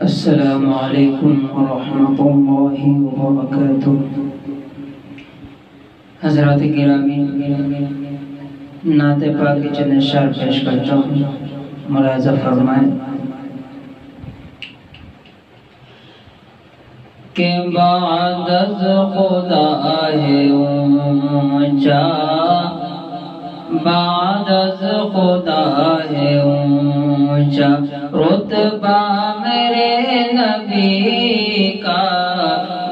السلام علیکم ورحمۃ اللہ وبرکاتہ۔ حضرات گرامی، نعت پاک کے چند اشعار پیش کرتا ہوں، ملاحظہ فرمائیں کہ بعد از خدا ہے اونچا، بعد از خدا ہے اونچا رتبہ میرے نبی کا،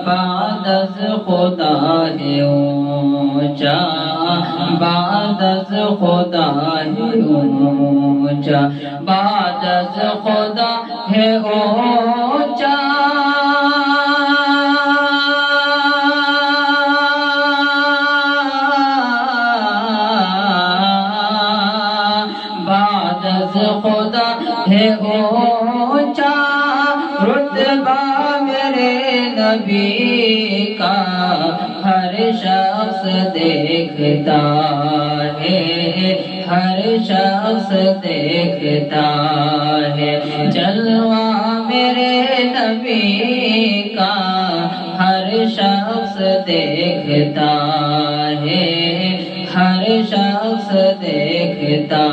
بعد از خدا ہے اونچا، بعد از خدا ہے اونچا، بعد از خدا ہے اونچا، بعد از خدا ہے اونچا رتبہ میرے نبی کا، ہر شخص دیکھتا ہے، ہر شخص دیکھتا ہے جلوہ میرے نبی کا، ہر شخص دیکھتا ہے، ہر شخص دیکھتا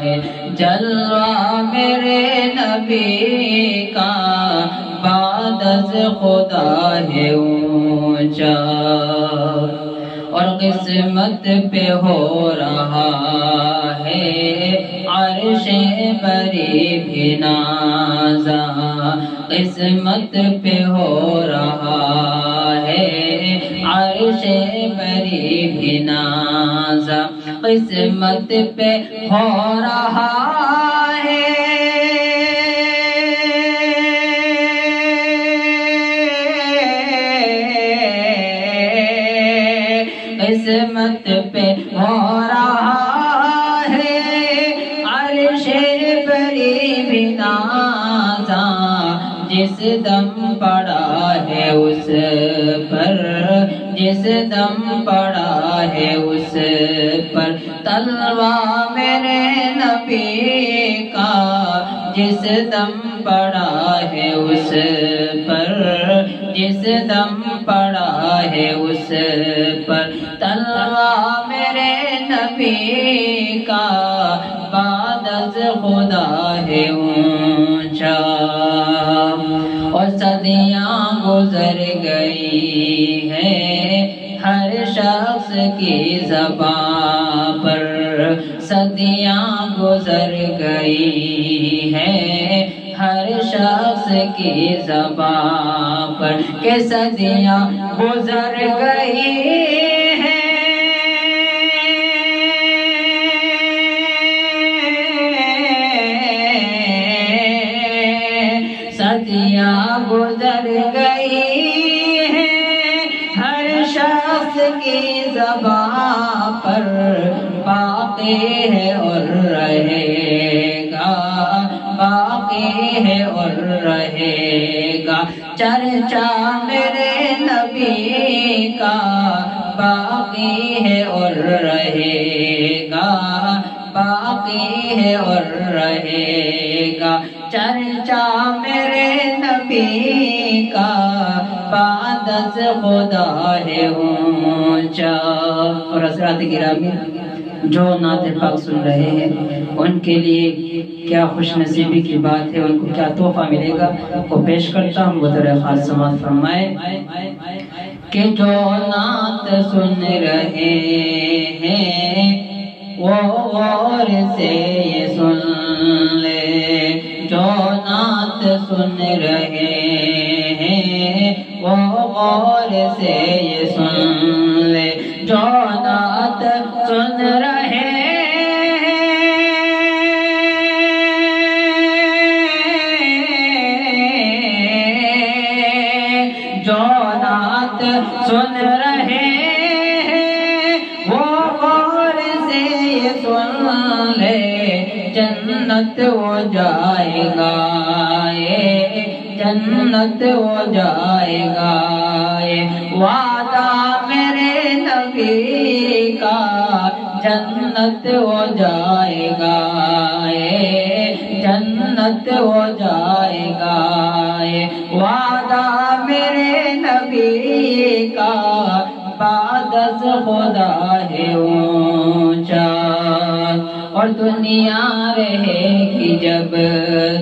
ہے جلوہ میرے نبی کا، بعد از خدا ہے اونچا، اور قسمت پہ ہو رہا ہے عرش بری بھی نازا، قسمت پہ ہو رہا ہے عرش بری بھی نازا، قسمت پہ ہو رہا ہے قسمت پہ ہو رہا ہے عرش بری بھی نازا، جس دم پڑا ہے اس پر، جس دم پڑا ہے اس پر تلوہ میرے نبی کا، جس دم پڑا ہے اس پر، جس دم پڑا ہے اس پر تلوہ میرے نبی کا، بعد از خدا ہے اونچا، اور صدیاں گزر گئی ہیں ہر شخص کی زبان پر، صدیاں گزر گئی ہیں ہر شخص کی زبان پر، کہ صدیاں گزر گئی ہیں صدیاں گزر گئی ہیں ہر شخص کی زبان پر، باقی ہے اور رہے گا، باقی ہے اور رہے گا چرچا میرے نبی کا، باقی ہے اور رہے گا، باقی ہے اور رہے گا چرچا میرے نبی کا، بعد از خدا ہے اونچا۔ اور حضرات گرامی، جو نعت پاک سن رہے ہیں ان کے لیے کیا خوش نصیبی کی بات ہے، ان کو کیا تحفہ ملے گا وہ پیش کرتا ہوں، وہ ذرا خاص سماعت فرمائے کہ جو نعت سن رہے ہیں وہ غور سے یہ سن لے، جو نعت سن رہے ہیں وہ غور سے یہ سن لے، جو نعت سن رہے جو نعت سن رہے ہیں وہ غور سے یہ سن لے، جنت ہو جائے گا جنت ہو جائے گا وعدہ میرے نبی کا، جنت ہو جائے گا جنت ہو جائے گا وعدہ میرے نبی کا بعد از خدا ہے اونچا، اور دنیا رہے گی جب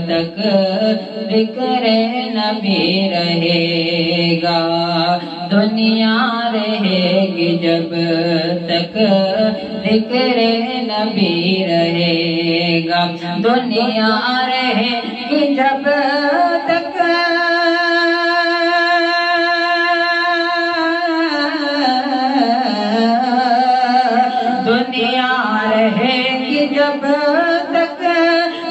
تک ذکر نبی رہے گا، دنیا رہے گی جب تک ذکر نبی رہے گا، دنیا رہے گی جب تک دنیا رہے گی جب تک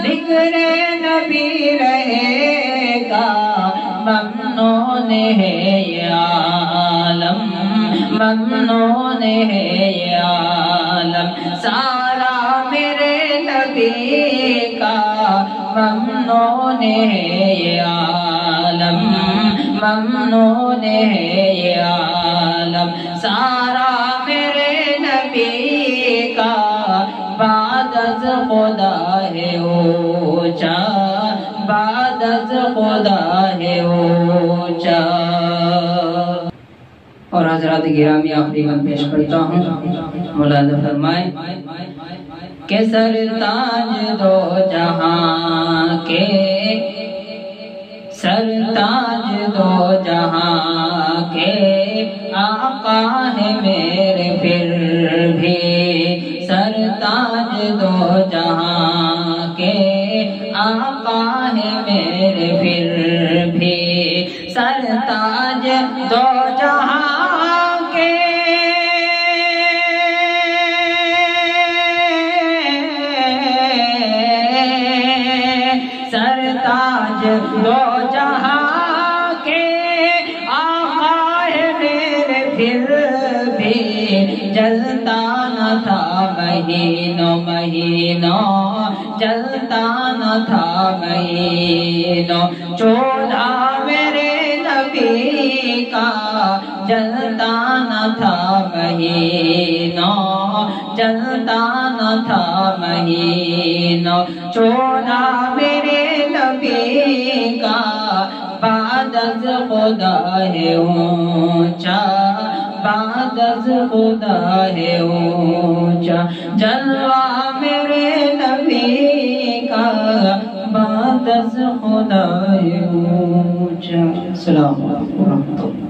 ذکر نبی رہے گا، ممنون ہے یہ عالم، ممنون ہے یہ عالم سارا میرے نبی کا، ممنون ہے یہ عالم، ممنون ہے یہ عالم سارا میرے نبی کا، بعد از خدا ہے اونچا، بعد از خدا ہے اونچا۔ اور حضرات گرامی آخری بند پیش کرتا ہوں، ملاحظہ فرمائیں کہ سرتاج دو جہاں کے، سرتاج دو جہاں کے آقا ہے میرے پھر بھی، سرتاج دو جہاں کے آقا ہے میرے پھر بھی، سرتاج دو جہاں کے سرتاج دو جہاں کے آقا ہے میرے پھر بھی، جلتا نہ تھا مہینوں مہینوں، جلتا نہ تھا مہینوں، چولہا میرے نبی کا، جلتا نہ تھا مہینوں، جلتا نہ تھا مہینوں، چولہا میرے نبی کا، بعد از خدا ہے اونچا، بعد از خدا ہے اونچا، جلوہ میرے نبی کا، بعد از خدا ہے اونچا۔ السلام علیکم ورحمۃ اللہ۔